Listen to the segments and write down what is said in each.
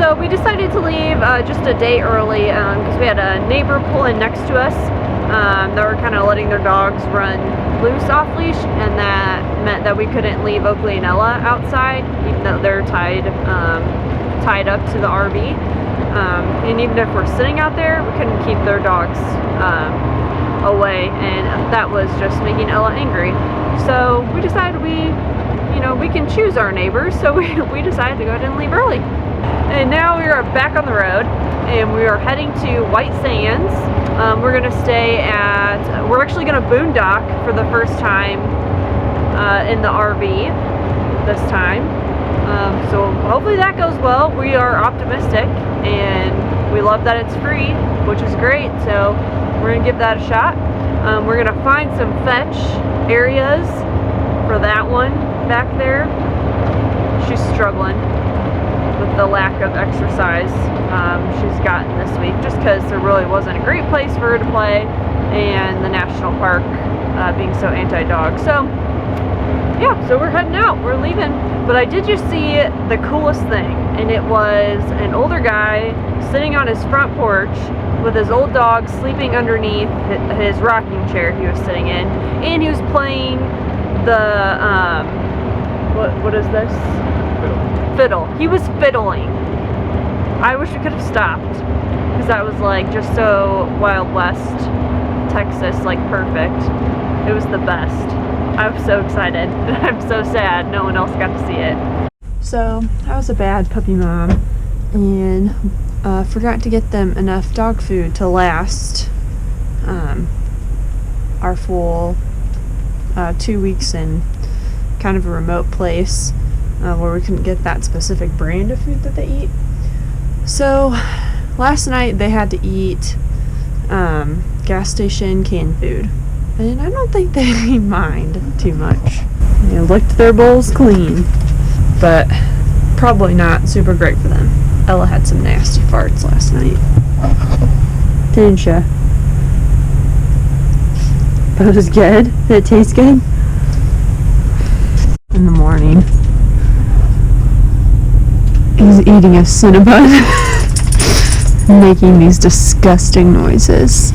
So we decided to leave just a day early because we had a neighbor pull in next to us. They were kind of letting their dogs run loose off leash, and that meant that we couldn't leave Oakley and Ella outside, even though they're tied up to the RV. And even if we're sitting out there, we couldn't keep their dogs away, and that was just making Ella angry. So we decided we can choose our neighbors, so we decided to go ahead and leave early. And now we are back on the road, and we are heading to White Sands. We're actually going to boondock for the first time in the RV this time. So hopefully that goes well. We are optimistic, and we love that it's free, which is great. So we're going to give that a shot. We're going to find some fetch areas for that one back there. She's struggling with the lack of exercise she's gotten this week, just because there really wasn't a great place for her to play, and the national park being so anti-dog. So yeah, so we're heading out, we're leaving. But I did just see the coolest thing, and it was an older guy sitting on his front porch with his old dog sleeping underneath his rocking chair he was sitting in, and he was playing the what is this? Fiddle. He was fiddling. I wish we could have stopped, because that was like just so Wild West Texas, like perfect. It was the best. I was so excited, and I'm so sad no one else got to see it. So I was a bad puppy mom, and forgot to get them enough dog food to last our full 2 weeks in kind of a remote place where we couldn't get that specific brand of food that they eat. So last night they had to eat gas station canned food, and I don't think they mind too much. They licked their bowls clean, but probably not super great for them. Ella had some nasty farts last night, didn't ya? It was good. Did it taste good? In the morning, he's eating a Cinnabon, making these disgusting noises.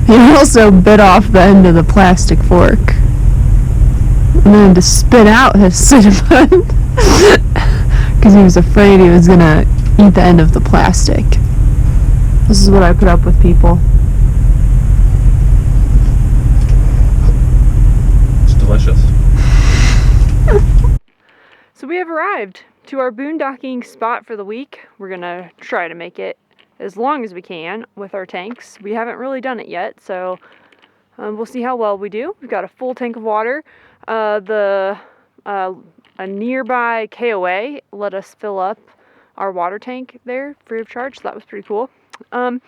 He also bit off the end of the plastic fork and then to spit out his Cinnabon because he was afraid he was gonna eat the end of the plastic. This is what I put up with, people. Delicious. So we have arrived to our boondocking spot for the week. We're gonna try to make it as long as we can with our tanks. We haven't really done it yet, so we'll see how well we do. We've got a full tank of water. A nearby KOA let us fill up our water tank there free of charge, so that was pretty cool. But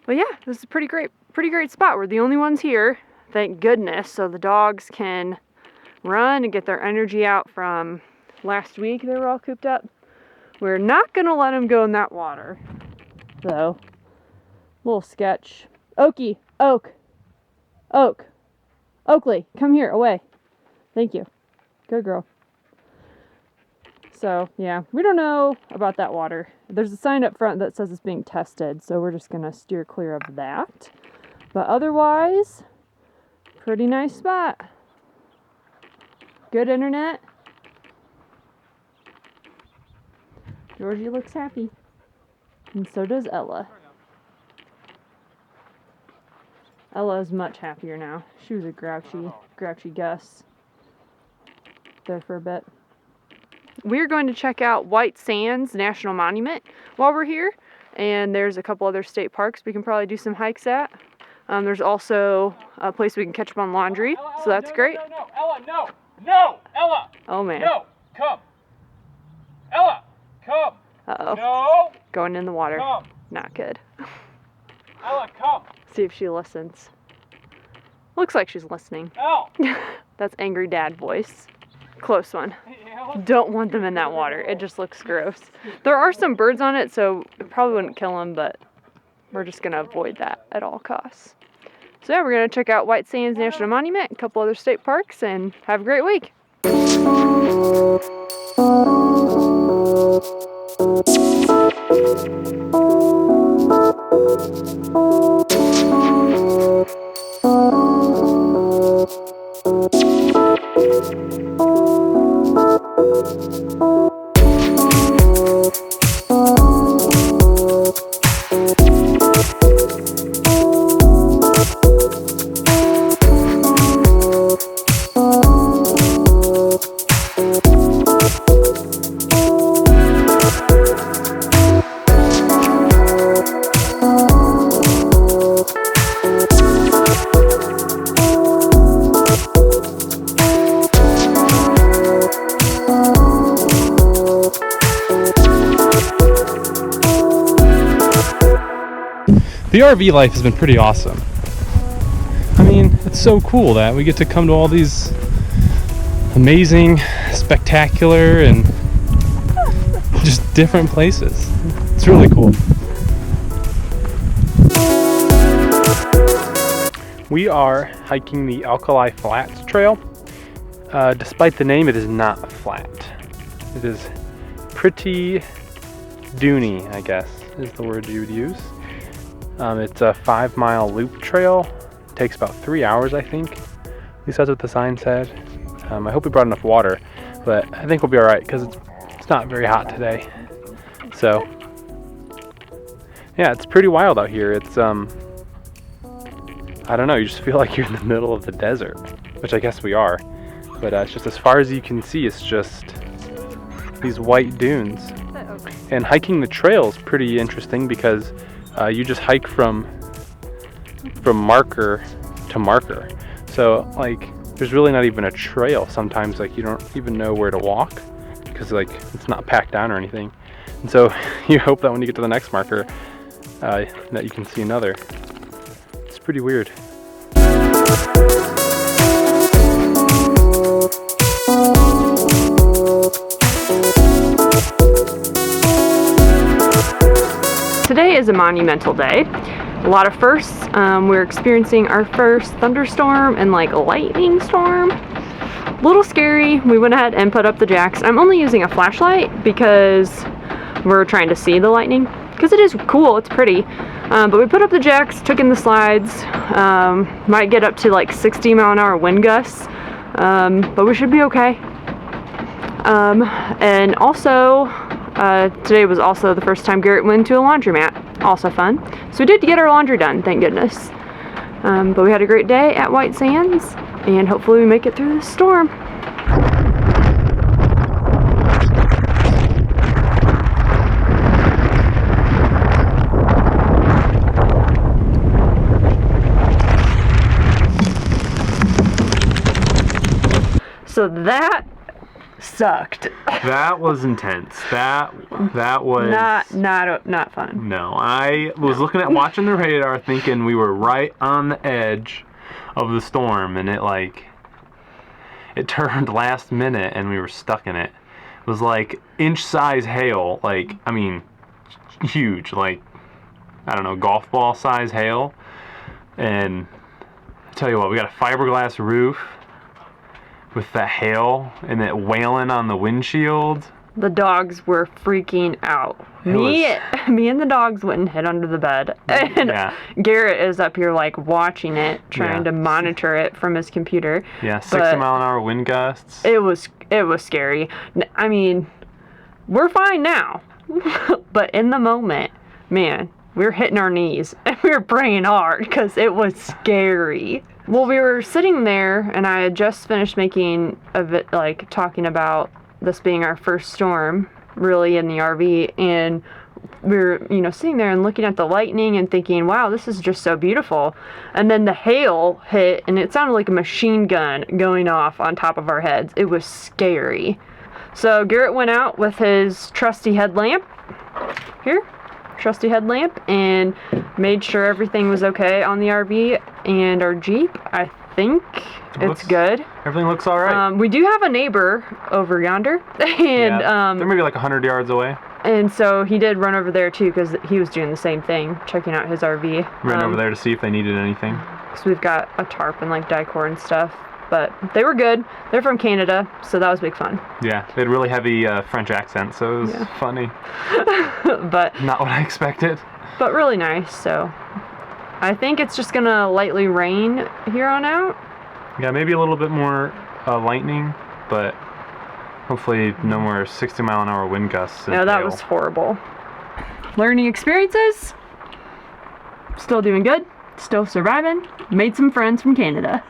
yeah, this is a pretty great spot. We're the only ones here, thank goodness, so the dogs can run and get their energy out from last week. They were all cooped up. We're not gonna let them go in that water, though. Little sketch. Oakley, come here, away. Thank you. Good girl. So yeah, we don't know about that water. There's a sign up front that says it's being tested, so we're just gonna steer clear of that. But otherwise, pretty nice spot. Good internet. Georgie looks happy. And so does Ella. Ella is much happier now. She was a grouchy Gus there for a bit. We're going to check out White Sands National Monument while we're here. And there's a couple other state parks we can probably do some hikes at. There's also a place we can catch up on laundry, so that's great. No, Ella, no, Ella. Oh man. No, come. Ella, come. Uh-oh. No. Going in the water. Come. Not good. Ella, come. See if she listens. Looks like she's listening. Elle. That's angry dad voice. Close one. Hey, Ella. Don't want them in that water. It just looks gross. There are some birds on it, so it probably wouldn't kill them, but we're just going to avoid that at all costs. So yeah, we're going to check out White Sands National Monument, a couple other state parks, and have a great week. The RV life has been pretty awesome. I mean, it's so cool that we get to come to all these amazing, spectacular, and just different places. It's really cool. We are hiking the Alkaline Flats trail. Despite the name, it is not flat. It is pretty duny, I guess, is the word you would use. It's a 5-mile loop trail. It takes about 3 hours, I think. At least that's what the sign said. I hope we brought enough water, but I think we'll be all right because it's not very hot today. So, yeah, it's pretty wild out here. It's I don't know. You just feel like you're in the middle of the desert, which I guess we are. But it's just as far as you can see, it's just these white dunes. And hiking the trail is pretty interesting because you just hike from marker to marker. So like there's really not even a trail sometimes. Like you don't even know where to walk because like it's not packed down or anything. And so you hope that when you get to the next marker that you can see another. It's pretty weird. Today is a monumental day. A lot of firsts. We're experiencing our first thunderstorm and like a lightning storm. A little scary. We went ahead and put up the jacks. I'm only using a flashlight because we're trying to see the lightning. Because it is cool, it's pretty. But we put up the jacks, took in the slides. Might get up to like 60-mile-an-hour wind gusts. But we should be okay. And also, today was also the first time Garrett went to a laundromat. Also fun. So we did get our laundry done, thank goodness. But we had a great day at White Sands, and hopefully we make it through this storm. So that sucked. That was intense. That was not fun. No, I was watching the radar thinking we were right on the edge of the storm, and it turned last minute and we were stuck in it. It was like inch-size hail, I mean huge, I don't know, golf ball size hail. And I tell you what, we got a fiberglass roof with the hail and it wailing on the windshield. The dogs were freaking out. Me and the dogs went and hid under the bed. And yeah. Garrett is up here watching it, trying to monitor it from his computer. Yeah, 60-mile-an-hour wind gusts. It was scary. I mean, we're fine now. But in the moment, man, we were hitting our knees and we were praying hard because it was scary. Well, we were sitting there and I had just finished making talking about this being our first storm really in the RV, and we were sitting there and looking at the lightning and thinking, wow, this is just so beautiful. And then the hail hit and it sounded like a machine gun going off on top of our heads. It was scary. So Garrett went out with his trusty headlamp and made sure everything was okay on the RV and our Jeep. I think it's good. Everything looks all right. We do have a neighbor over yonder, and they're maybe 100 yards away. And so he did run over there too because he was doing the same thing, checking out his RV. Ran over there to see if they needed anything. So we've got a tarp and decor and stuff. but they were good. They're from Canada, so that was big fun. Yeah, they had really heavy French accent, so it was funny. But not what I expected. But really nice. So I think it's just gonna lightly rain here on out. Yeah, maybe a little bit more lightning, but hopefully no more 60-mile-an-hour wind gusts. No, that was horrible. Learning experiences. Still doing good. Still surviving. Made some friends from Canada.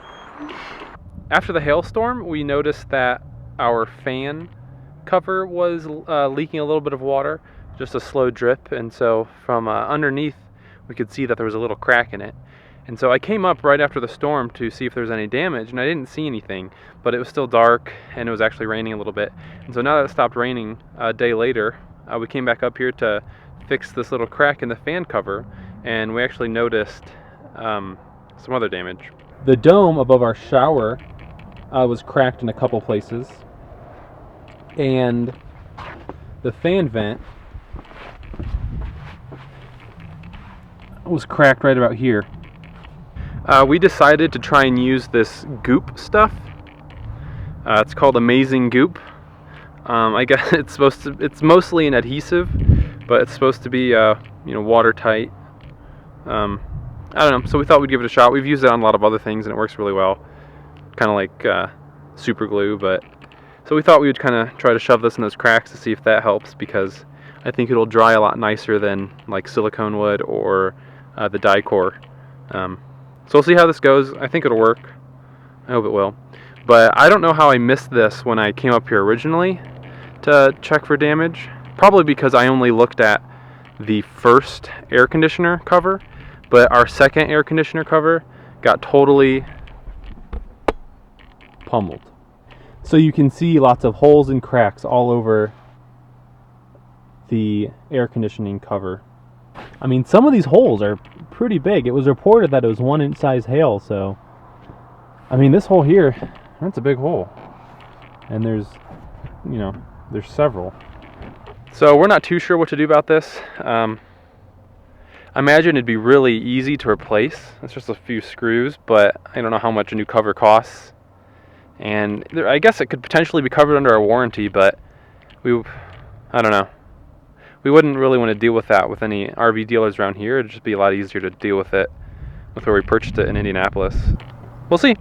After the hailstorm, we noticed that our fan cover was leaking a little bit of water, just a slow drip, and so from underneath we could see that there was a little crack in it. And so I came up right after the storm to see if there was any damage, and I didn't see anything, but it was still dark and it was actually raining a little bit. And so now that it stopped raining a day later, we came back up here to fix this little crack in the fan cover, and we actually noticed some other damage. The dome above our shower was cracked in a couple places, and the fan vent was cracked right about here. We decided to try and use this goop stuff. It's called Amazing Goop. I guess it's mostly an adhesive, but it's supposed to be watertight. I don't know, so we thought we'd give it a shot. We've used it on a lot of other things and it works really well. Kind of like super glue, but so we thought we would kind of try to shove this in those cracks to see if that helps, because I think it'll dry a lot nicer than like silicone would or the Dicor. So we'll see how this goes. I think it'll work. I hope it will. But I don't know how I missed this when I came up here originally to check for damage. Probably because I only looked at the first air conditioner cover, but our second air conditioner cover got totally pummeled. So you can see lots of holes and cracks all over the air conditioning cover. I mean, some of these holes are pretty big. It was reported that it was 1-inch size hail, so I mean, this hole here, that's a big hole. And there's several. So we're not too sure what to do about this. I imagine it'd be really easy to replace. It's just a few screws, but I don't know how much a new cover costs. And I guess it could potentially be covered under a warranty, but I don't know. We wouldn't really want to deal with that with any RV dealers around here. It'd just be a lot easier to deal with it with where we purchased it in Indianapolis. We'll see.